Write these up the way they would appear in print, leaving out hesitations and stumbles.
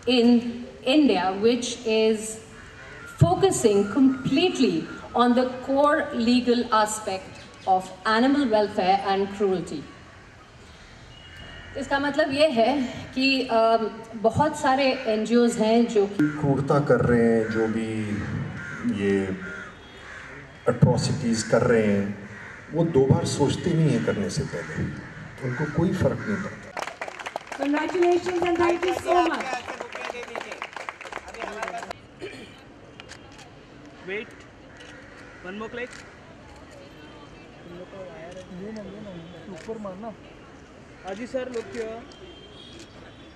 in India which is focusing completely on the core legal aspect of animal welfare and cruelty. इसका मतलब ये है कि बहुत सारे NGOs हैं जो क्रूरता कर रहे हैं, जो भी ये अट्रॉसिटीज़ कर रहे हैं, वो दो बार सोचते नहीं है करने से पहले, उनको कोई फर्क नहीं पड़ता। Congratulations and thank you so much. Wait, one more click. ऊपर मारना। Aji sir, look here.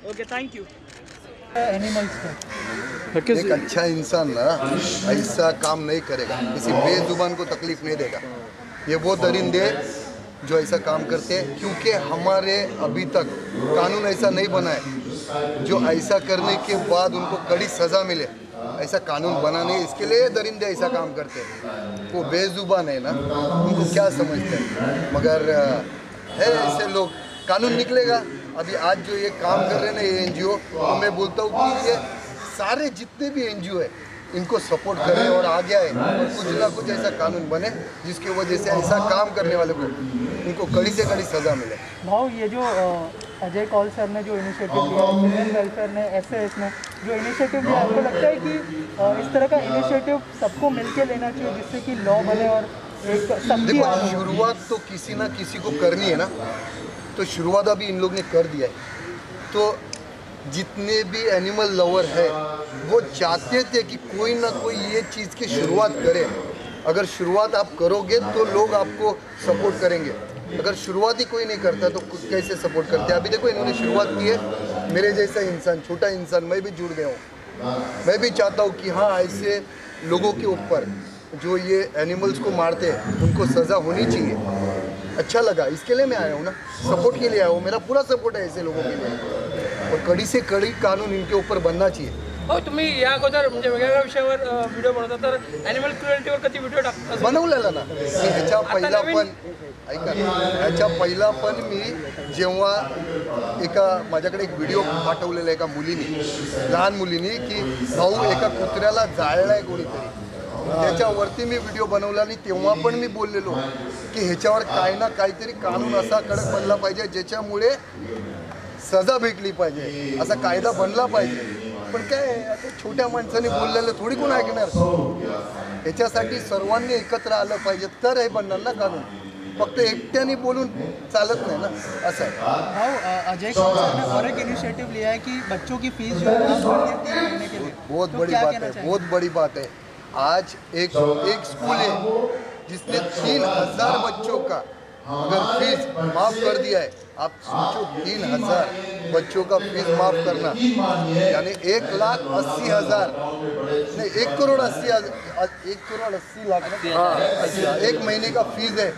Okay, thank you. Animals का एक अच्छा इंसान ना ऐसा काम नहीं करेगा, किसी बेजुबान को तकलीफ नहीं देगा। ये वो दरिंदे जो ऐसा काम करते हैं, क्योंकि हमारे अभी तक कानून ऐसा नहीं बना है जो ऐसा करने के बाद उनको कड़ी सज़ा मिले। ऐसा कानून बना नहीं, इसके लिए दरिंदे ऐसा काम करते हैं। वो बेजुबान है ना, उनको क्या समझते हैं, मगर है ऐसे लोग। कानून निकलेगा। अभी आज जो ये काम कर रहे हैं ना ये NGO, तो मैं बोलता हूँ कि ये सारे जितने भी NGO है इनको सपोर्ट करें और आगे आए और कुछ ना कुछ ऐसा कानून बने जिसकी वजह से ऐसा काम करने वाले को उनको कड़ी से कड़ी सज़ा मिले। भाव, ये जो अजय कौल सर ने जो इनिशिएटिव लिया, चिल्ड्रन वेलफेयर ने, SAS ने जो इनिशिएटिव लिया, आपको लगता है कि इस तरह का इनिशिएटिव सबको मिलकर लेना चाहिए जिससे कि लॉ बने और एक सबकी शुरुआत तो किसी ना किसी को करनी है ना, तो शुरुआत अभी इन लोग ने कर दिया है। तो जितने भी एनिमल लवर है वो चाहते थे कि कोई ना कोई ये चीज़ की शुरुआत करे। अगर शुरुआत आप करोगे तो लोग आपको सपोर्ट करेंगे, अगर शुरुआत ही कोई नहीं करता तो कैसे सपोर्ट करते हैं। अभी देखो इन्होंने शुरुआत की है, मेरे जैसा इंसान, छोटा इंसान, मैं भी जुड़ गया हूँ। मैं भी चाहता हूँ कि हाँ ऐसे लोगों के ऊपर जो ये एनिमल्स को मारते हैं उनको सज़ा होनी चाहिए। अच्छा लगा, इसके लिए मैं आया हूँ ना, सपोर्ट के लिए आया हूँ। मेरा पूरा सपोर्ट है ऐसे लोगों के लिए और कड़ी से कड़ी कानून इनके ऊपर बनना चाहिए। हो, तुम्ही या अगोदर म्हणजे वेगवेगळ्या विषयावर व्हिडिओ बनवता, तर ॲनिमल क्रुएल्टीवर कधी व्हिडिओ टाकता? बनवलेला ना मी ह्याच्या पहिला पण, ऐका, ह्याच्या पहिला पण मी जेव्हा एका माझ्याकडे एक व्हिडिओ पाठवलेला एका मुलीने, लहान मुलीने, की भाऊ एका कुत्र्याला जाळलाय कोणीतरी, त्याच्यावरती मी व्हिडिओ बनवला आणि तेव्हा पण मी बोललेलो की ह्याच्यावर काय ना काहीतरी कानून असा कडक बनला पाहिजे ज्याच्यामुळे सजा भेटली पाहिजे, असा कायदा बनला पाहिजे। पण काय आता छोट्या माणसाने बोललेलं थोडी कोण ऐकणार? याच्यासाठी सर्वांनी एकत्र आलं पाहिजे तर हे बनणार ना कानून, फक्त एकट्याने बोलून चालत नहीं ना, ऐसा है। अजय कौल सर ने और एक इनिशिएटिव लिया है कि बच्चों की फीस जो है 3 महीने के लिए, बहुत तो बड़ी बात है, बहुत बड़ी बात है। आज एक स्कूल है जिसने 3000 बच्चों का अगर फीस माफ़ कर दिया है। आप सोचो 3000 बच्चों का फीस माफ़ करना यानी 1,80,000 नहीं 1,80,000 हाँ, एक महीने का फीस है,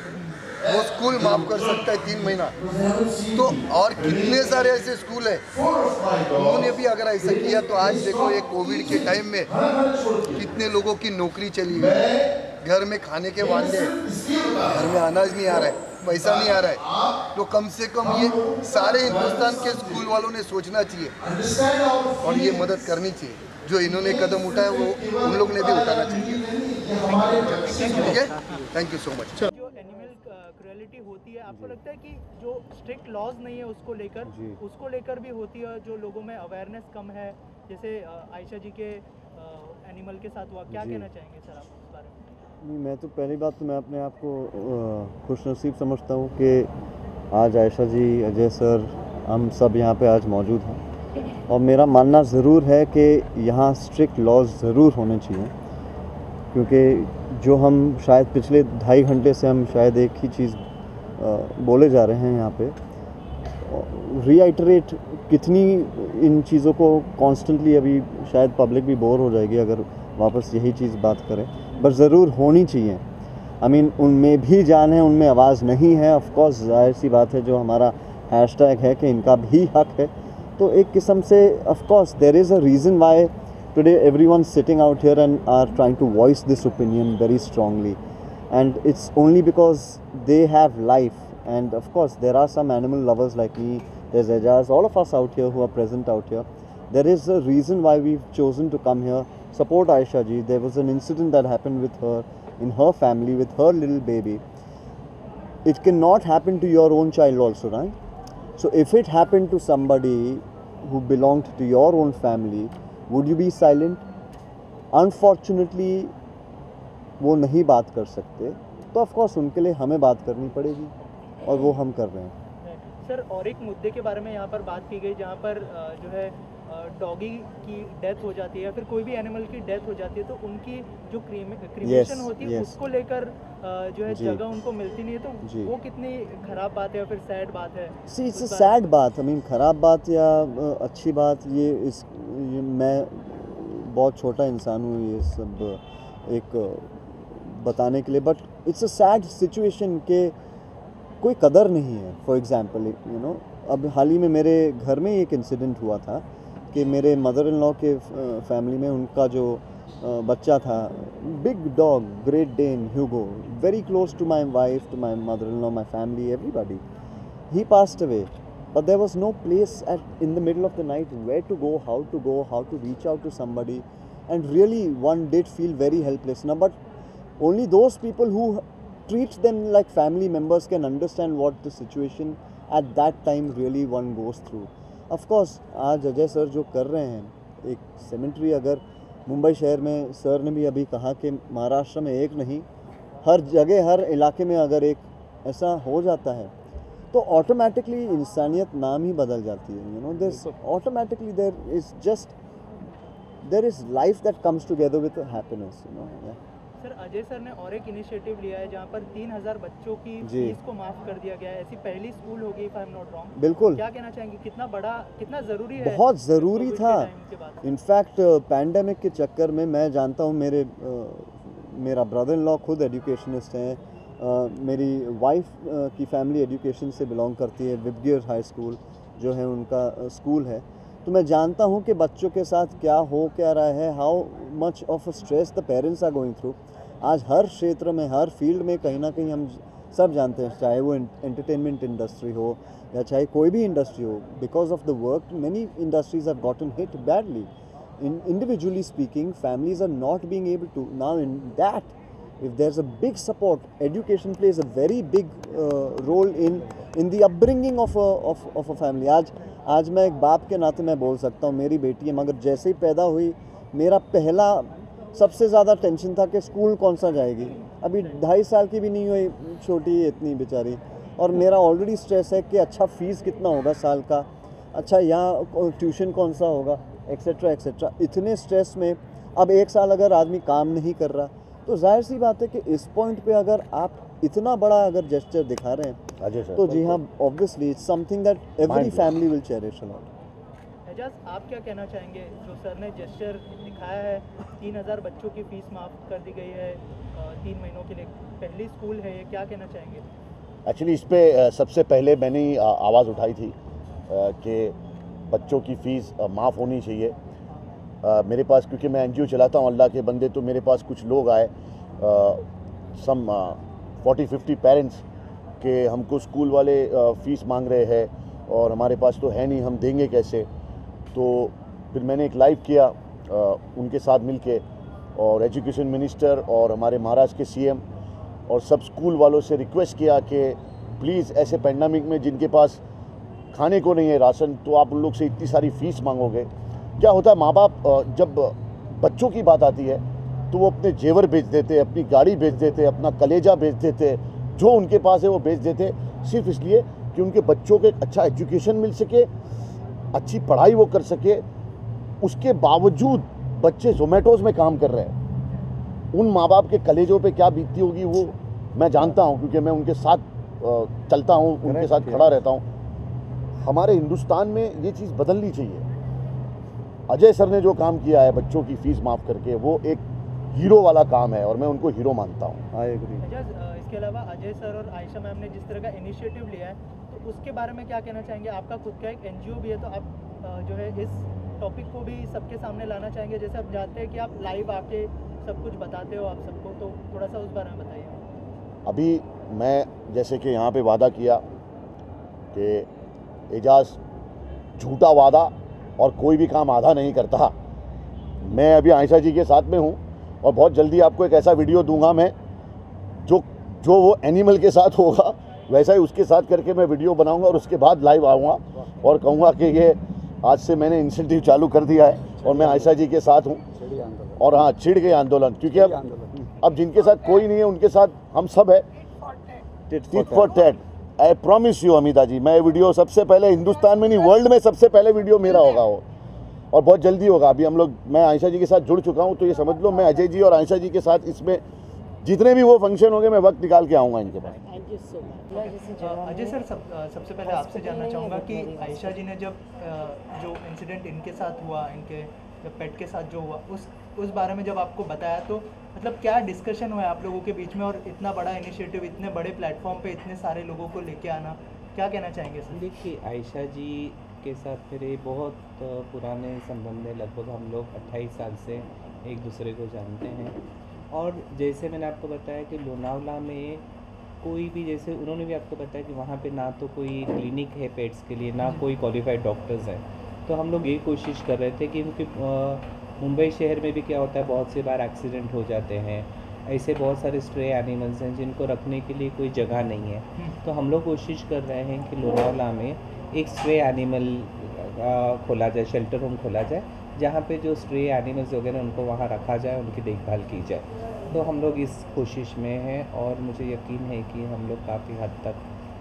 वो स्कूल माफ़ कर सकता है 3 महीना। तो और कितने सारे ऐसे स्कूल हैं, उन्होंने भी अगर ऐसा किया तो आज देखो ये कोविड के टाइम में कितने लोगों की नौकरी चली गई, घर में खाने के वांदे, घर में अनाज नहीं आ रहा है, पैसा नहीं आ रहा है। तो कम से कम ये सारे हिंदुस्तान के स्कूल वालों ने सोचना चाहिए और ये मदद करनी चाहिए। जो इन्होंने कदम उठाया वो उन लोग ने भी उठाना चाहिए। ठीक है, थैंक यू सो मच। जो एनिमल क्रुएलिटी होती है, आपको लगता है कि जो स्ट्रिक्ट लॉज नहीं है उसको लेकर भी होती है, जो लोगों में अवेयरनेस कम है, जैसे आयशा जी के एनिमल के साथ हुआ, क्या कहना चाहेंगे सर आप इस बारे में? नहीं, मैं तो पहली बात तो मैं अपने आप को खुशनसीब समझता हूँ कि आज आयशा जी, अजय सर, हम सब यहाँ पे आज मौजूद हैं। और मेरा मानना ज़रूर है कि यहाँ स्ट्रिक्ट लॉज ज़रूर होने चाहिए, क्योंकि जो हम शायद पिछले 2.5 घंटे से हम शायद एक ही चीज़ बोले जा रहे हैं यहाँ पे, रीआइटरेट कितनी इन चीज़ों को कॉन्स्टेंटली, अभी शायद पब्लिक भी बोर हो जाएगी अगर वापस यही चीज़ बात करें, बट ज़रूर होनी चाहिए। आई मीन उनमें भी जान है, उनमें आवाज़ नहीं है, ऑफ कोर्स जाहिर सी बात है, जो हमारा हैशटैग है कि इनका भी हक है। तो एक किस्म से of course there is a reason why today everyone sitting out here and are trying to voice this opinion very strongly, and it's only because they have life, and of course there are some animal lovers like me, there's Ejaz, all of us out here who are present out here, There is a reason why we've chosen to come here, support Aisha ji. There was an incident that happened with her in her family with her little baby. It cannot happen to your own child also, right? So if it happened to somebody who belonged to your own family, would you be silent? Unfortunately वो नहीं बात कर सकते, तो of course उनके लिए हमें बात करनी पड़ेगी और वो हम कर रहे हैं। सर और एक मुद्दे के बारे में यहाँ पर बात की गई जहाँ पर जो है डॉगी की डेथ हो जाती है या फिर कोई भी एनिमल की डेथ हो जाती है तो उनकी जो क्रीमेशन होती है उसको लेकर जो है जगह उनको मिलती नहीं है, तो वो कितनी खराब बात है या फिर सैड बात है? सी इट्स अ सैड बात, आई मीन खराब बात या अच्छी बात, ये मैं बहुत छोटा इंसान हूँ ये सब एक बताने के लिए, but it's a sad situation के कोई कदर नहीं है। फॉर एग्जांपल यू नो, अब हाल ही में मेरे घर में एक इंसिडेंट हुआ था कि मेरे मदर इन लॉ के फैमिली में उनका जो बच्चा था, big dog, great Dane Hugo, very close to my wife, to my mother in law, my family, everybody, he passed away, but there was no place at in the middle of the night where to go, how to reach out to somebody, and really one did feel very helpless ना, but only those people who treat them like family members can understand what the situation at that time really one goes through. Of course आज Ajay sir जो कर रहे हैं, एक सेमेंट्री अगर मुंबई शहर में, सर ने भी अभी कहा कि महाराष्ट्र में एक नहीं हर जगह हर इलाके में अगर एक ऐसा हो जाता है तो ऑटोमेटिकली इंसानियत नाम ही बदल जाती है। You know, this automatically there is life that comes together with happiness, you know. Sir Ajay sir ने और एक इनिशिएटिव लिया है जहाँ पर 3000 बच्चों की फीस को माफ कर दिया गया है, ऐसी पहली स्कूल होगी if I am not wrong. बिल्कुल, क्या कहना चाहेंगे, कितना बड़ा, कितना ज़रूरी है? बहुत ज़रूरी था। इनफैक्ट पैंडेमिक के चक्कर में मैं जानता हूँ, मेरा ब्रदर इन लॉ खुद एजुकेशनिस्ट हैं, मेरी वाइफ की फैमिली एजुकेशन से बिलोंग करती है, विबगियर हाई स्कूल जो है उनका स्कूल है, तो मैं जानता हूँ कि बच्चों के साथ क्या हो क्या रहा है, how much of a stress the parents are going through. आज हर क्षेत्र में, हर फील्ड में कहीं ना कहीं हम सब जानते हैं, चाहे वो एंटरटेनमेंट इंडस्ट्री हो या चाहे कोई भी इंडस्ट्री हो, because of the work many industries have gotten hit badly. Individually speaking, families are not being able to, now in that, if there's a big support, education plays a very big role in the upbringing of a family. आज मैं एक बाप के नाते मैं बोल सकता हूँ, मेरी बेटी है, मगर जैसे ही पैदा हुई मेरा पहला सबसे ज़्यादा टेंशन था कि स्कूल कौन सा जाएगी। अभी 2.5 साल की भी नहीं हुई, छोटी है इतनी बेचारी, और मेरा ऑलरेडी स्ट्रेस है कि अच्छा फ़ीस कितना होगा साल का, अच्छा यहाँ ट्यूशन कौन सा होगा, एक्सेट्रा एक्सेट्रा। इतने स्ट्रेस में अब 1 साल अगर आदमी काम नहीं कर रहा, तो जाहिर सी बात है कि इस पॉइंट पे अगर आप इतना बड़ा अगर जेस्चर दिखा रहे हैं तो जी हाँ, obviously it's something that every family will cherish a lot. Ejaz, आप क्या कहना चाहेंगे, जो सर ने जेस्चर दिखाया है, 3000 बच्चों की फ़ीस माफ़ कर दी गई है 3 महीनों के लिए, पहली स्कूल है ये, क्या कहना चाहेंगे? एक्चुअली इस पर सबसे पहले मैंने ही आवाज़ उठाई थी कि बच्चों की फ़ीस माफ़ होनी चाहिए। मेरे पास, क्योंकि मैं NGO चलाता हूँ अल्लाह के बंदे, तो मेरे पास कुछ लोग आए, सम 40-50 पेरेंट्स के हमको स्कूल वाले फ़ीस मांग रहे हैं और हमारे पास तो है नहीं, हम देंगे कैसे। तो फिर मैंने एक लाइव किया उनके साथ मिलके, और एजुकेशन मिनिस्टर और हमारे महाराष्ट्र के CM और सब स्कूल वालों से रिक्वेस्ट किया कि प्लीज़ ऐसे पैंडेमिक में जिनके पास खाने को नहीं है राशन, तो आप उन लोग से इतनी सारी फ़ीस मांगोगे। क्या होता है, माँ बाप जब बच्चों की बात आती है तो वो अपने जेवर बेच देते, अपनी गाड़ी बेच देते, अपना कलेजा बेच देते, जो उनके पास है वो बेच देते, सिर्फ इसलिए कि उनके बच्चों को एक अच्छा एजुकेशन मिल सके, अच्छी पढ़ाई वो कर सके। उसके बावजूद बच्चे जोमेटोज़ में काम कर रहे हैं। उन माँ बाप के कलेजों पे क्या बीतती होगी वो मैं जानता हूँ, क्योंकि मैं उनके साथ चलता हूँ, उनके साथ खड़ा रहता हूँ। हमारे हिंदुस्तान में ये चीज़ बदलनी चाहिए। अजय सर ने जो काम किया है बच्चों की फ़ीस माफ़ करके, वो एक हीरो वाला काम है और मैं उनको हीरो मानता हूँ। I agree. इसके अलावा अजय सर और आयशा मैम ने जिस तरह का इनिशिएटिव लिया है, तो उसके बारे में क्या कहना चाहेंगे? आपका खुद का एक NGO भी है, तो आप जो है इस टॉपिक को भी सबके सामने लाना चाहेंगे। जैसे आप जानते हैं कि आप लाइव आके सब कुछ बताते हो आप सबको, तो थोड़ा सा उस बारे में बताइए। अभी मैं जैसे कि यहाँ पे वादा किया कि एजाज झूठा वादा और कोई भी काम आधा नहीं करता। मैं अभी आयशा जी के साथ में हूँ और बहुत जल्दी आपको एक ऐसा वीडियो दूंगा मैं जो वो एनिमल के साथ होगा वैसा ही उसके साथ करके मैं वीडियो बनाऊंगा और उसके बाद लाइव आऊँगा और कहूँगा कि ये आज से मैंने इंसेंटिव चालू कर दिया है और मैं आयशा जी के साथ हूँ। और हाँ, छिड़ गए आंदोलन, क्योंकि अब जिनके साथ कोई नहीं है उनके साथ हम सब है। Tit for tat. I promise you Amita ji, मैं वीडियो सबसे पहले हिंदुस्तान में नहीं वर्ल्ड में सबसे पहले वीडियो मेरा होगा वो, और बहुत जल्दी होगा। अभी हम लोग, मैं आयशा जी के साथ जुड़ चुका हूँ, तो ये समझ लो मैं अजय जी और आयशा जी के साथ इसमें जितने भी वो फंक्शन होंगे मैं वक्त निकाल के आऊँगा इनके पास। अजय सर, सबसे पहले आपसे जानना चाहूँगा कि आयशा जी ने जब जो इंसिडेंट इनके साथ हुआ, इनके पेट के साथ जो हुआ, उस बारे में जब आपको बताया तो मतलब क्या डिस्कशन हुआ आप लोगों के बीच में, और इतना बड़ा इनिशिएटिव इतने बड़े प्लेटफॉर्म पे इतने सारे लोगों को लेके आना, क्या कहना चाहेंगे सर? देखिए, आयशा जी के साथ मेरे बहुत पुराने संबंध है। लगभग हम लोग 28 साल से एक दूसरे को जानते हैं। और जैसे मैंने आपको बताया कि लोनावला में कोई भी, जैसे उन्होंने भी आपको बताया कि वहाँ पे ना तो कोई क्लिनिक है पेट्स के लिए, ना कोई क्वालिफाइड डॉक्टर्स हैं। तो हम लोग ये कोशिश कर रहे थे कि क्योंकि मुंबई शहर में भी क्या होता है, बहुत सी बार एक्सीडेंट हो जाते हैं, ऐसे बहुत सारे स्ट्रे एनिमल्स हैं जिनको रखने के लिए कोई जगह नहीं है। तो हम लोग कोशिश कर रहे हैं कि लोनावला में एक स्ट्रे एनिमल खोला जाए, शेल्टर होम खोला जाए, जहाँ पे जो स्ट्रे एनिमल्स वगैरह उनको वहाँ रखा जाए, उनकी देखभाल की जाए। तो हम लोग इस कोशिश में हैं और मुझे यकीन है कि हम लोग काफ़ी हद तक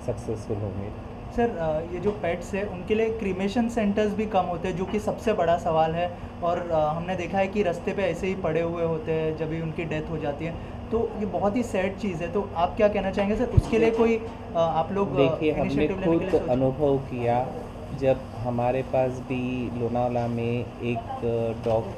सक्सेसफुल होंगे। सर, ये जो पेट्स है उनके लिए क्रीमेशन सेंटर्स भी कम होते हैं, जो कि सबसे बड़ा सवाल है। और हमने देखा है कि रास्ते पे ऐसे ही पड़े हुए होते हैं जब भी उनकी डेथ हो जाती है, तो ये बहुत ही सैड चीज़ है। तो आप क्या कहना चाहेंगे सर, उसके लिए कोई आप लोग देखिए, हमने खुद अनुभव किया जब हमारे पास भी लोनावला में एक डॉग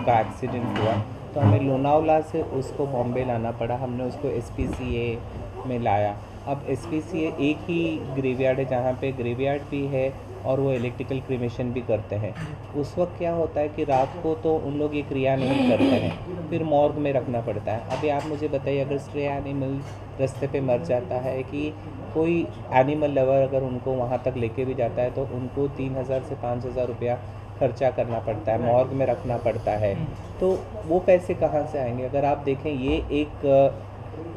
का एक्सीडेंट हुआ, तो हमें लोनावला से उसको बॉम्बे लाना पड़ा। हमने उसको SPCA में लाया। अब SPCA एक ही ग्रेवयार्ड है जहाँ पे ग्रेवयार्ड भी है और वो इलेक्ट्रिकल क्रीमेशन भी करते हैं। उस वक्त क्या होता है कि रात को तो उन लोग ये क्रिया नहीं करते हैं, फिर मॉर्ग में रखना पड़ता है। अभी आप मुझे बताइए, अगर स्ट्रे एनिमल रास्ते पे मर जाता है, कि कोई एनिमल लवर अगर उनको वहाँ तक लेके भी जाता है, तो उनको 3000 से 5000 रुपया खर्चा करना पड़ता है, मॉर्ग में रखना पड़ता है। तो वो पैसे कहाँ से आएंगे? अगर आप देखें, ये एक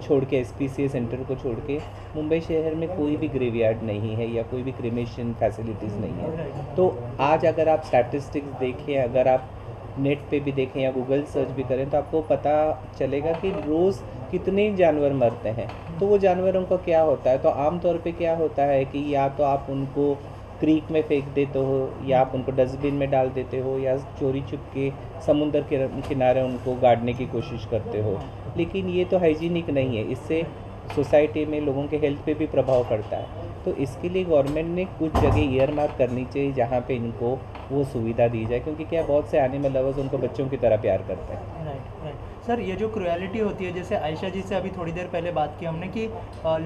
छोड़ के SPCA सेंटर को छोड़ के मुंबई शहर में कोई भी ग्रेवयार्ड नहीं है या कोई भी क्रीमेशन फैसिलिटीज़ नहीं है। तो आज अगर आप स्टैटिस्टिक्स देखें, अगर आप नेट पे भी देखें या गूगल सर्च भी करें, तो आपको पता चलेगा कि रोज़ कितने जानवर मरते हैं। तो वो जानवरों का क्या होता है? तो आमतौर पे क्या होता है कि या तो आप उनको क्रीक में फेंक देते हो, या आप उनको डस्टबिन में डाल देते हो, या चोरी छुप के समुद्र के किनारे उनको गाड़ने की कोशिश करते हो। लेकिन ये तो हाइजीनिक नहीं है, इससे सोसाइटी में लोगों के हेल्थ पे भी प्रभाव पड़ता है। तो इसके लिए गवर्नमेंट ने कुछ जगह ईयर मार्क करनी चाहिए जहाँ पे इनको वो सुविधा दी जाए, क्योंकि क्या बहुत से एनिमल लवर्स उनको बच्चों की तरह प्यार करते हैं। राइट। सर, ये जो क्रुएलिटी होती है, जैसे आयशा जी से अभी थोड़ी देर पहले बात की हमने कि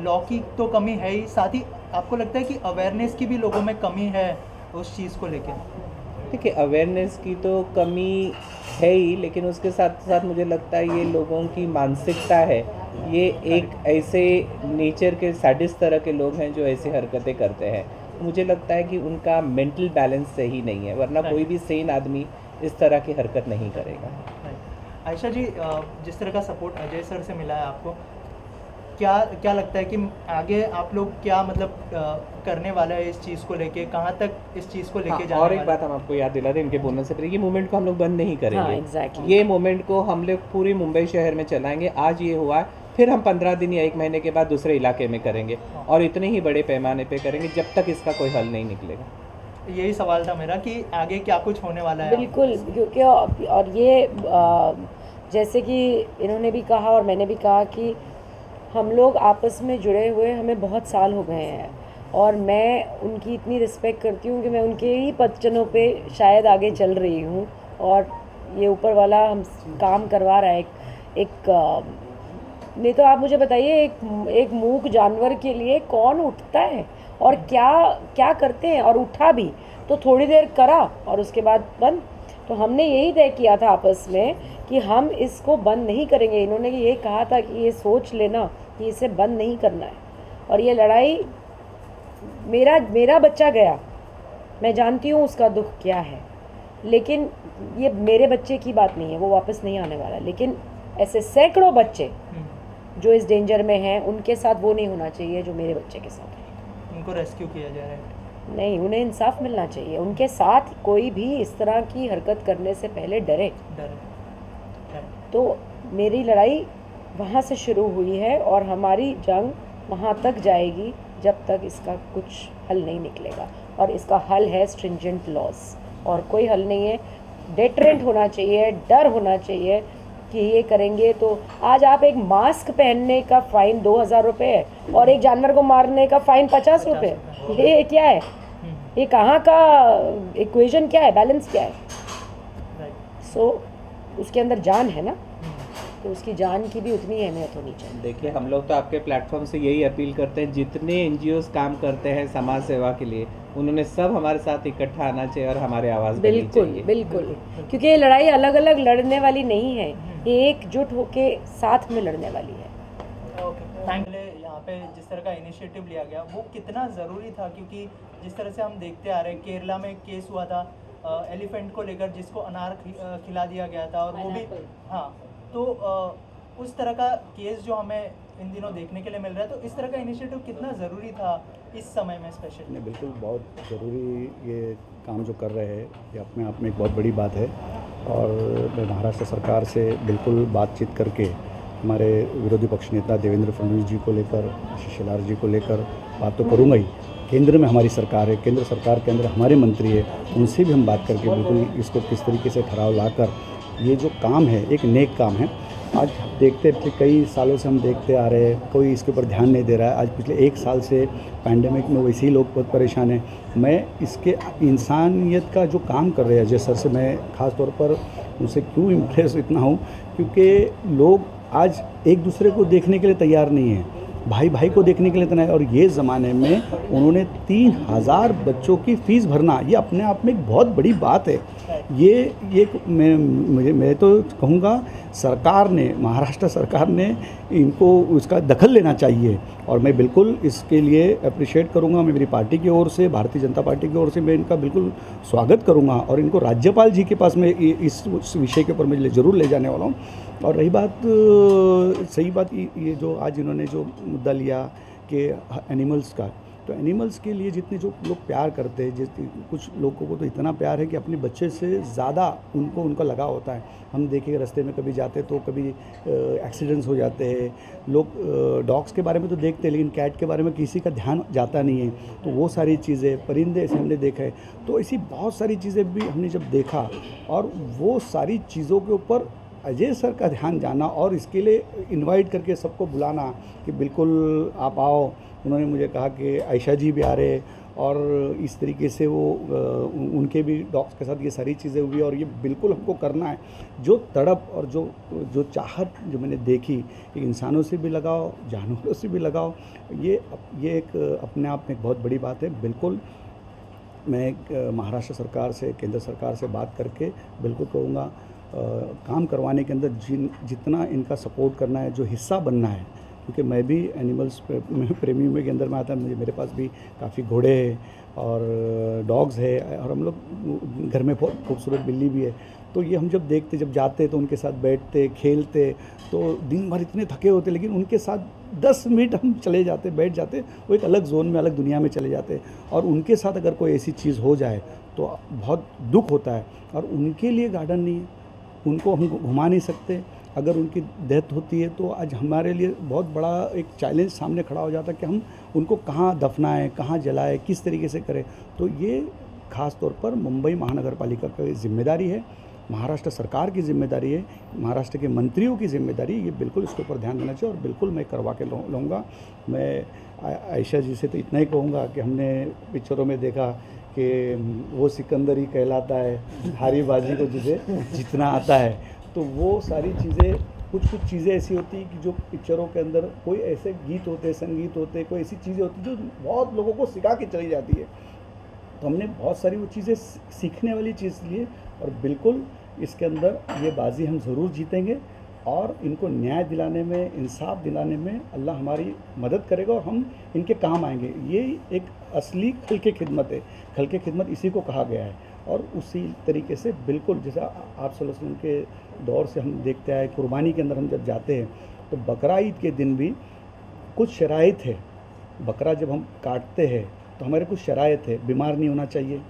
लॉ की तो कमी है ही, साथ ही आपको लगता है कि अवेयरनेस की भी लोगों में कमी है उस चीज़ को लेकर? देखिए, अवेयरनेस की तो कमी है ही, लेकिन उसके साथ साथ मुझे लगता है ये लोगों की मानसिकता है। ये एक ऐसे नेचर के सैडिस्ट तरह के लोग हैं जो ऐसी हरकतें करते हैं। मुझे लगता है कि उनका मेंटल बैलेंस सही नहीं है, वरना कोई भी सेन आदमी इस तरह की हरकत नहीं करेगा। आयशा जी, जिस तरह का सपोर्ट अजय सर से मिला है आपको, क्या लगता है कि आगे आप लोग क्या मतलब करने वाला है इस चीज़ को लेके, कहाँ तक इस चीज़ को लेके जाने? और एक बात हम आपको याद दिला दें, इनके बोलने से पहले, ये मूवमेंट को हम लोग बंद नहीं करेंगे। exactly. ये मूवमेंट को हम लोग पूरी मुंबई शहर में चलाएंगे। आज ये हुआ, फिर हम 15 दिन या 1 महीने के बाद दूसरे इलाके में करेंगे, और इतने ही बड़े पैमाने पे करेंगे जब तक इसका कोई हल नहीं निकलेगा। यही सवाल था मेरा कि आगे क्या कुछ होने वाला है? बिल्कुल, क्योंकि और ये जैसे कि इन्होंने भी कहा और मैंने भी कहा कि हम लोग आपस में जुड़े हुए हमें बहुत साल हो गए हैं, और मैं उनकी इतनी रिस्पेक्ट करती हूँ कि मैं उनके ही पदचनों पे शायद आगे चल रही हूँ, और ये ऊपर वाला हम काम करवा रहा है। नहीं तो आप मुझे बताइए, एक मूक जानवर के लिए कौन उठता है और क्या करते हैं, और उठा भी तो थोड़ी देर करा और उसके बाद बंद। तो हमने यही तय किया था आपस में कि हम इसको बंद नहीं करेंगे। इन्होंने ये कहा था कि ये सोच लेना कि इसे बंद नहीं करना है, और ये लड़ाई, मेरा बच्चा गया, मैं जानती हूँ उसका दुख क्या है, लेकिन ये मेरे बच्चे की बात नहीं है, वो वापस नहीं आने वाला। लेकिन ऐसे सैकड़ों बच्चे जो इस डेंजर में हैं, उनके साथ वो नहीं होना चाहिए जो मेरे बच्चे के साथ है। उनको रेस्क्यू किया जा रहा है? नहीं, उन्हें इंसाफ मिलना चाहिए। उनके साथ कोई भी इस तरह की हरकत करने से पहले डरे। तो मेरी लड़ाई वहाँ से शुरू हुई है और हमारी जंग वहाँ तक जाएगी जब तक इसका कुछ हल नहीं निकलेगा। और इसका हल है स्ट्रिंजेंट लॉज, और कोई हल नहीं है। डेटरेंट होना चाहिए, डर होना चाहिए कि ये करेंगे तो आज आप एक मास्क पहनने का फ़ाइन 2000 रुपये है और एक जानवर को मारने का फ़ाइन 50 रुपये। ये क्या है? ये कहाँ का इक्वेशन क्या है? बैलेंस क्या है? सो उसके अंदर जान है ना, तो उसकी जान की भी उतनी अहमियत होनी चाहिए। देखिए, हम लोग तो आपके प्लेटफॉर्म से यही अपील करते हैं, जितने NGOs काम करते हैं समाज सेवा के लिए, उन्होंने सब हमारे साथ इकट्ठा आना चाहिए और हमारे आवाज़ देनी चाहिए। बिल्कुल, क्योंकि ये लड़ाई अलग अलग लड़ने वाली नहीं है, ये एकजुट होके साथ में लड़ने वाली है। Thank you. यहाँ पे जिस तरह का इनिशिएटिव लिया गया वो कितना ज़रूरी था, क्योंकि जिस तरह से हम देखते आ रहे हैं, केरला में केस हुआ था एलिफेंट को लेकर, जिसको अनार खिला दिया गया था, और वो भी हाँ, तो उस तरह का केस जो हमें इन दिनों देखने के लिए मिल रहा है, तो इस तरह का इनिशिएटिव कितना ज़रूरी था इस समय में स्पेशली? नहीं, बिल्कुल बहुत ज़रूरी ये काम जो कर रहे हैं, ये अपने आप में एक बहुत बड़ी बात है। और मैं महाराष्ट्र सरकार से बिल्कुल बातचीत करके हमारे विरोधी पक्ष नेता देवेंद्र फडणवीस जी को लेकर, आशीष शेलार जी को लेकर बात तो करूँगा ही। केंद्र में हमारी सरकार है, केंद्र सरकार के अंदर हमारे मंत्री है, उनसे भी हम बात करके बिल्कुल इसको किस तरीके से ठहराव लाकर ये जो काम है एक नेक काम है। आज देखते थे, कई सालों से हम देखते आ रहे हैं, कोई इसके ऊपर ध्यान नहीं दे रहा है। आज पिछले 1 साल से पैंडेमिक में वैसे ही लोग बहुत परेशान हैं। मैं इसके इंसानियत का जो काम कर रहे हैं अजय सर से मैं ख़ास तौर पर उनसे क्यों इम्प्रेस इतना हूँ, क्योंकि लोग आज एक दूसरे को देखने के लिए तैयार नहीं हैं, भाई भाई को देखने के लिए तैयार। और ये ज़माने में उन्होंने 3000 बच्चों की फ़ीस भरना, ये अपने आप में एक बहुत बड़ी बात है। ये मैं तो कहूँगा सरकार ने, महाराष्ट्र सरकार ने इनको उसका दखल लेना चाहिए। और मैं बिल्कुल इसके लिए अप्रिशिएट करूँगा। मैं मेरी पार्टी की ओर से, भारतीय जनता पार्टी की ओर से मैं इनका बिल्कुल स्वागत करूँगा और इनको राज्यपाल जी के पास में इस विषय के ऊपर मैं ज़रूर ले जाने वाला हूँ। और रही बात, सही बात, ये जो आज इन्होंने जो मुद्दा लिया कि एनिमल्स का, तो एनिमल्स के लिए जितने जो लोग प्यार करते हैं, कुछ लोगों को तो इतना प्यार है कि अपने बच्चे से ज़्यादा उनका लगाव होता है। हम देखें रास्ते में कभी जाते तो कभी एक्सीडेंट्स हो जाते हैं। लोग डॉग्स के बारे में तो देखते हैं, लेकिन कैट के बारे में किसी का ध्यान जाता नहीं है। तो वो सारी चीज़ें, परिंदे ऐसे हमने देखा है, तो ऐसी बहुत सारी चीज़ें भी हमने जब देखा, और वो सारी चीज़ों के ऊपर अजय सर का ध्यान जाना और इसके लिए इनवाइट करके सबको बुलाना कि बिल्कुल आप आओ। उन्होंने मुझे कहा कि आयशा जी भी आ रहे, और इस तरीके से वो उनके भी डॉग्स के साथ ये सारी चीज़ें हुई। और ये बिल्कुल हमको करना है। जो तड़प और जो चाहत जो मैंने देखी कि इंसानों से भी लगाओ, जानवरों से भी लगाओ, ये एक अपने आप में एक बहुत बड़ी बात है। बिल्कुल मैं महाराष्ट्र सरकार से, केंद्र सरकार से बात करके बिल्कुल कहूँगा काम करवाने के अंदर जितना इनका सपोर्ट करना है, जो हिस्सा बनना है, क्योंकि मैं भी एनिमल्स प्रेमी में के अंदर में आता है। मेरे पास भी काफ़ी घोड़े हैं और डॉग्स है, और हम लोग घर में बहुत खूबसूरत बिल्ली भी है। तो ये हम जब देखते, जब जाते तो उनके साथ बैठते, खेलते, तो दिन भर इतने थके होते, लेकिन उनके साथ 10 मिनट हम चले जाते, बैठ जाते, वो एक अलग जोन में, अलग दुनिया में चले जाते। और उनके साथ अगर कोई ऐसी चीज़ हो जाए तो बहुत दुख होता है। और उनके लिए गार्डन नहीं है, उनको हम घुमा नहीं सकते। अगर उनकी डेथ होती है तो आज हमारे लिए बहुत बड़ा एक चैलेंज सामने खड़ा हो जाता है कि हम उनको कहाँ दफनाएं, कहाँ जलाएं, किस तरीके से करें। तो ये ख़ास तौर पर मुंबई महानगर पालिका की जिम्मेदारी है, महाराष्ट्र सरकार की जिम्मेदारी है, महाराष्ट्र के मंत्रियों की जिम्मेदारी। ये बिल्कुल इसके ऊपर ध्यान देना चाहिए और बिल्कुल मैं करवा के लूँगा। मैं आयशा जी से तो इतना ही कहूँगा कि हमने पिक्चरों में देखा कि वो सिकंदर ही कहलाता है, हारी बाजी को जिसे जितना आता है। तो वो सारी चीज़ें, कुछ चीज़ें ऐसी होती कि जो पिक्चरों के अंदर कोई ऐसे गीत होते, संगीत होते, कोई ऐसी चीज़ें होती जो बहुत लोगों को सिखा के चली जाती है। तो हमने बहुत सारी वो चीज़ें सीखने वाली चीज़ लिए, और बिल्कुल इसके अंदर ये बाजी हम ज़रूर जीतेंगे। और इनको न्याय दिलाने में, इंसाफ दिलाने में अल्लाह हमारी मदद करेगा और हम इनके काम आएंगे। ये एक असली खल्क़े खिदमत है। खल्क़े खिदमत इसी को कहा गया है। और उसी तरीके से बिल्कुल जैसा आप सल्लल्लाहु अलैहि वसल्लम के दौर से हम देखते आए, कुर्बानी के अंदर हम जब जाते हैं तो बकरा ईद के दिन भी कुछ शराइत है। बकरा जब हम काटते हैं तो हमारे कुछ शराइत है। बीमार नहीं होना चाहिए,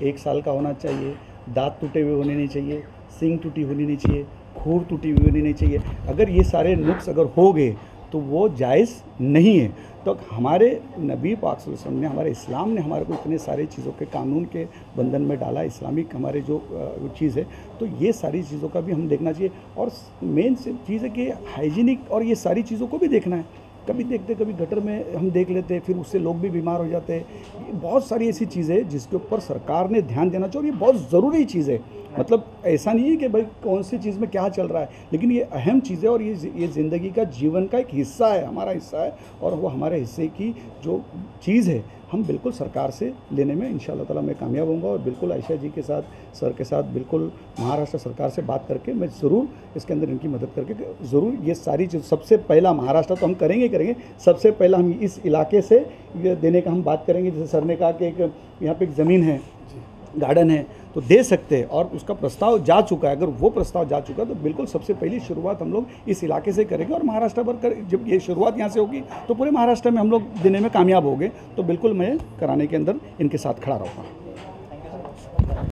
1 साल का होना चाहिए, दांत टूटे हुए होने नहीं चाहिए, सींग टूटी होनी नहीं चाहिए, खूर टूटी हुई होनी नहीं चाहिए। अगर ये सारे नुक्स अगर हो गए तो वो जायज़ नहीं है। तो हमारे नबी पाक सल्लल्लाहु अलैहि वसल्लम ने, हमारे इस्लाम ने हमारे को इतने सारे चीज़ों के कानून के बंधन में डाला, इस्लामिक हमारे जो चीज़ है, तो ये सारी चीज़ों का भी हम देखना चाहिए। और मेन चीज़ है कि हाइजीनिक और ये सारी चीज़ों को भी देखना है। कभी देखते, कभी गटर में हम देख लेते हैं, फिर उससे लोग भी बीमार हो जाते हैं। बहुत सारी ऐसी चीज़ें हैं जिसके ऊपर सरकार ने ध्यान देना चाहिए और ये बहुत ज़रूरी चीज़ है। मतलब ऐसा नहीं है कि भाई कौन सी चीज़ में क्या चल रहा है, लेकिन ये अहम चीज़ है और ये ज़िंदगी का, जीवन का एक हिस्सा है, हमारा हिस्सा है। और वो हमारे हिस्से की जो चीज़ है हम बिल्कुल सरकार से लेने में इंशाअल्लाह ताला मैं कामयाब होऊंगा। और बिल्कुल आयशा जी के साथ, सर के साथ बिल्कुल महाराष्ट्र सरकार से बात करके मैं ज़रूर इसके अंदर इनकी मदद करके ज़रूर ये सारी चीज़, सबसे पहला महाराष्ट्र तो हम करेंगे, सबसे पहला हम इस इलाके से ये देने का हम बात करेंगे। जैसे सर ने कहा कि एक यहाँ पे एक ज़मीन है, गार्डन है, तो दे सकते हैं और उसका प्रस्ताव जा चुका है। अगर वो प्रस्ताव जा चुका है तो बिल्कुल सबसे पहली शुरुआत हम लोग इस इलाके से करेंगे और महाराष्ट्र पर जब ये शुरुआत यहाँ से होगी तो पूरे महाराष्ट्र में हम लोग देने में कामयाब होंगे। तो बिल्कुल मैं कराने के अंदर इनके साथ खड़ा रहूँगा।